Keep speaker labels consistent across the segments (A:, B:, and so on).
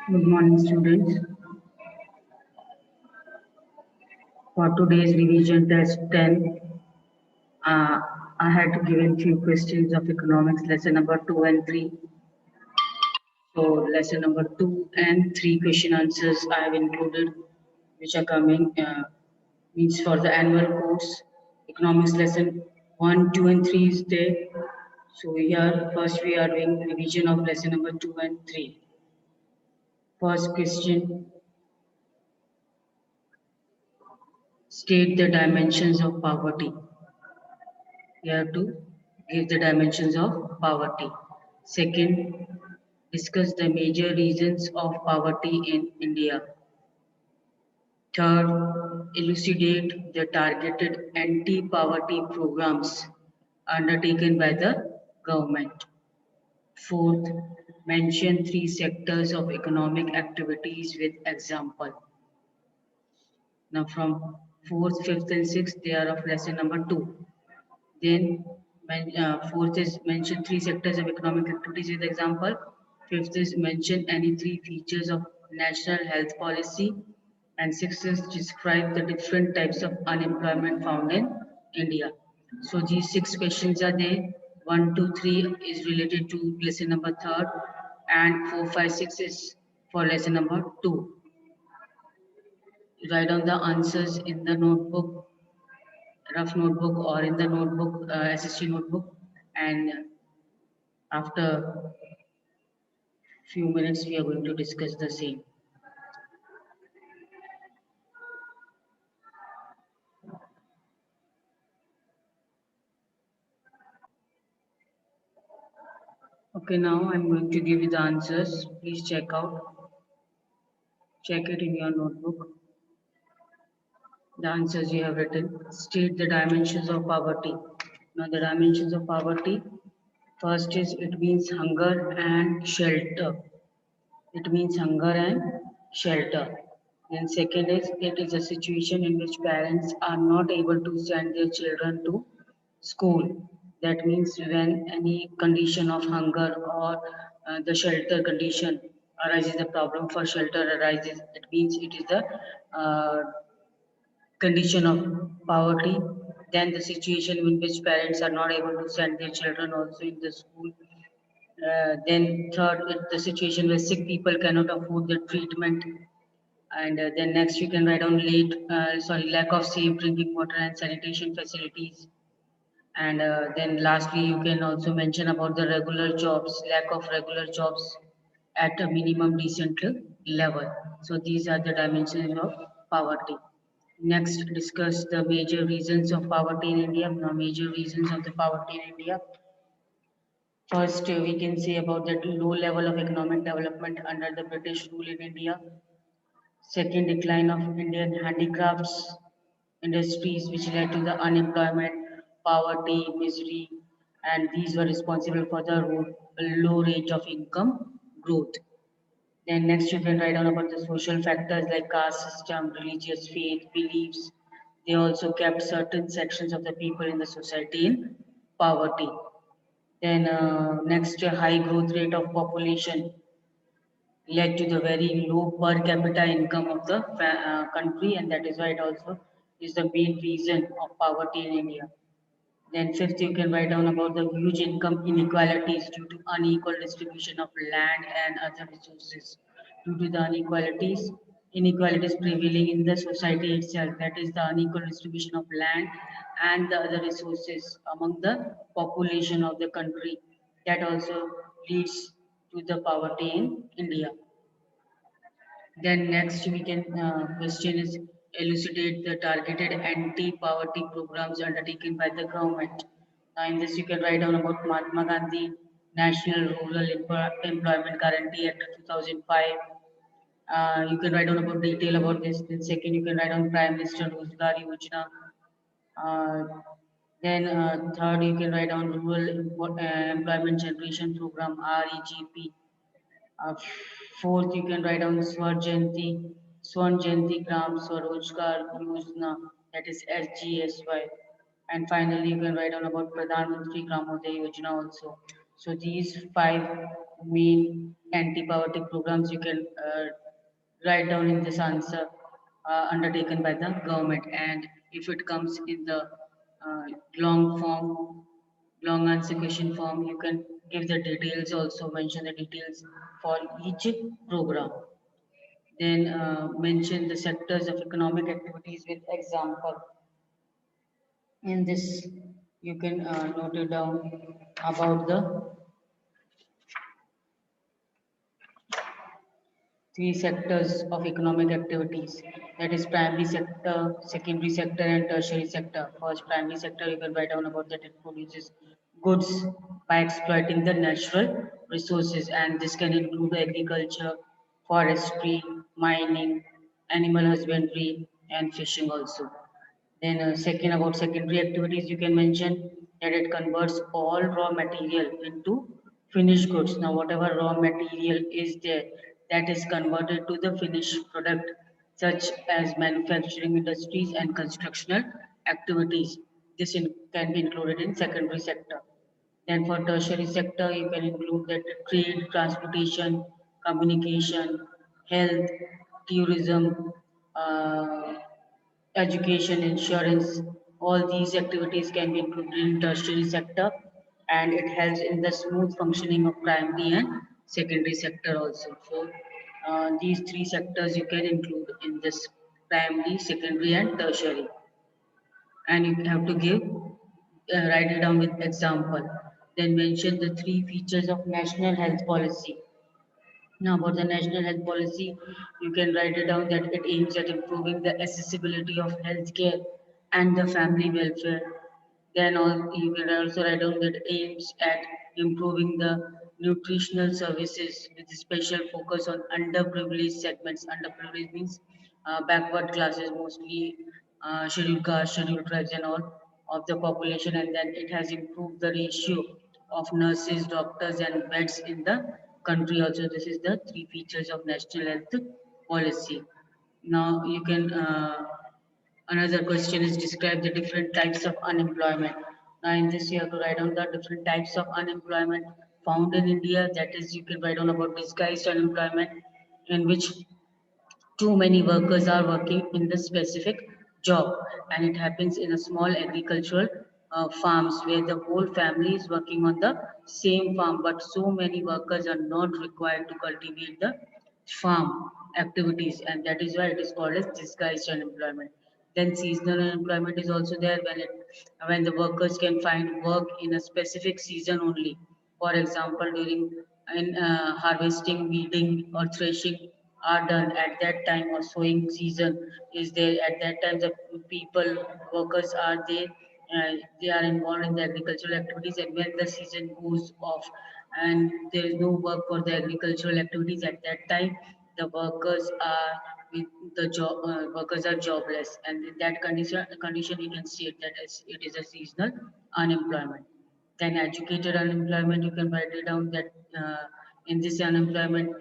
A: Good morning, students. For today's revision test 10, uh, I had given few questions of economics, lesson number 2 and 3. So, lesson number 2 and 3 question answers I have included, which are coming, means for the annual course. Economics lesson 1, 2, and 3 is there. So, here first we are doing revision of lesson number 2 and 3. First question, state the dimensions of poverty. You have to give the dimensions of poverty. Second, discuss the major reasons of poverty in India. Third, elucidate the targeted anti-poverty programs undertaken by the government. Fourth, mention three sectors of economic activities with example. Now from fourth, fifth, and sixth, they are of lesson number 2. Then fourth is mention three sectors of economic activities with example. Fifth is mention any three features of national health policy. And sixth is describe the different types of unemployment found in India. So these six questions are there. One, two, three is related to lesson number third, and four, five, six is for lesson number 2. Write down the answers in the notebook, rough notebook, or in the notebook, SST notebook, and after few minutes we are going to discuss the same. Okay, now I'm going to give you the answers. Please check it in your notebook. The answers you have written. State the dimensions of poverty. Now the dimensions of poverty. First is it means hunger and shelter. It means hunger and shelter. Then second is it is a situation in which parents are not able to send their children to school. That means when any condition of hunger or the shelter condition arises, the problem for shelter arises. It means it is the uh, condition of poverty. Then the situation in which parents are not able to send their children also in the school. Then third, the situation where sick people cannot afford the treatment. And then next you can write down lack of safe drinking water and sanitation facilities. And then lastly, you can also mention about the regular jobs, lack of regular jobs at a minimum decent level. So these are the dimensions of poverty. Next, discuss the major reasons of poverty in India. Now, major reasons of the poverty in India. First, we can say about the low level of economic development under the British rule in India. Second, decline of Indian handicrafts industries, which led to the unemployment, poverty, misery, and these were responsible for the low rate of income growth. Then next, you can write down about the social factors like caste system, religious faith, beliefs. They also kept certain sections of the people in the society in poverty. Then next, a high growth rate of population led to the very low per capita income of the country, and that is why it also is the main reason of poverty in India. Then fifth, you can write down about the huge income inequalities due to unequal distribution of land and other resources. Due to the inequalities prevailing in the society itself, that is the unequal distribution of land and the other resources among the population of the country. That also leads to the poverty in India. Then next we can question is elucidate the targeted anti-poverty programs undertaken by the government. Now in this you can write down about Mahatma Gandhi National Rural Employment Guarantee Act 2005. You can write down about detail about this. Then second you can write down Prime Minister Rozgar Yojana. Uh, then third you can write down Employment Generation Program REGP. uh, Fourth, you can write down Swan Jayanti Gram Swarojgar Yojana, that is SGSY. And finally, you can write down about Pradhan Mantri Gramodaya Yojana also. So these five main anti-poverty programs you can write down in this answer undertaken by the government. And if it comes in the uh, long form, long answer question form, you can give the details, also mention the details for each program. Then mention the sectors of economic activities with example. In this, you can note it down about the three sectors of economic activities, that is primary sector, secondary sector, and tertiary sector. First, primary sector, you can write down about that it produces goods by exploiting the natural resources, and this can include agriculture, forestry, mining, animal husbandry, and fishing also. Then second, about secondary activities, you can mention that it converts all raw material into finished goods. Now, whatever raw material is there, that is converted to the finished product, such as manufacturing industries and constructional activities. This can be included in secondary sector. Then for tertiary sector, you can include that trade, transportation, communication, health, tourism, uh, education, insurance, all these activities can be included in tertiary sector, and it helps in the smooth functioning of primary and secondary sector also. So these three sectors you can include in this primary, secondary and tertiary, and you have to give write it down with example. Then mention the three features of national health policy. Now, about the national health policy, you can write it down that it aims at improving the accessibility of healthcare and the family welfare. Then you can also write down that it aims at improving the nutritional services with a special focus on underprivileged segments. Underprivileged means backward classes, mostly scheduled castes, scheduled tribes, and all of the population. And then it has improved the ratio of nurses, doctors, and beds in the country. Also, this is the three features of national health policy. Now, you can another question is describe the different types of unemployment. Now, in this, you have to write down the different types of unemployment found in India. That is, you can write down about disguised unemployment, in which too many workers are working in the specific job, and it happens in a small agricultural farms where the whole family is working on the same farm, but so many workers are not required to cultivate the farm activities, and that is why it is called as disguised unemployment. Then seasonal unemployment is also there, when the workers can find work in a specific season only. For example, during in harvesting, weeding, or threshing are done at that time, or sowing season is there at that time. The people, workers are there. They are involved in the agricultural activities, and when the season goes off and there is no work for the agricultural activities at that time, the workers are with the job. Workers are jobless, and in that condition, you can state that it is a seasonal unemployment. Then educated unemployment, you can write it down that in this unemployment,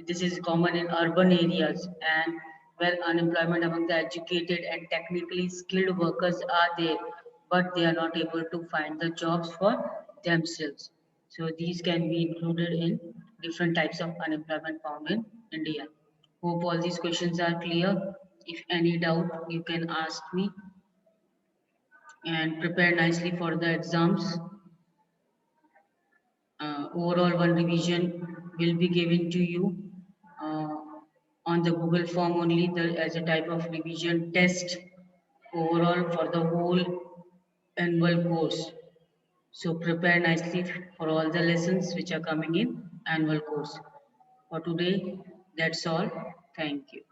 A: this is common in urban areas, and where unemployment among the educated and technically skilled workers are there, but they are not able to find the jobs for themselves. So these can be included in different types of unemployment found in India. Hope all these questions are clear. If any doubt, you can ask me, and prepare nicely for the exams. Overall, one revision will be given to you uh, on the Google form only, as a type of revision test overall for the whole annual course. So prepare nicely for all the lessons which are coming in annual course. For today, that's all. Thank you.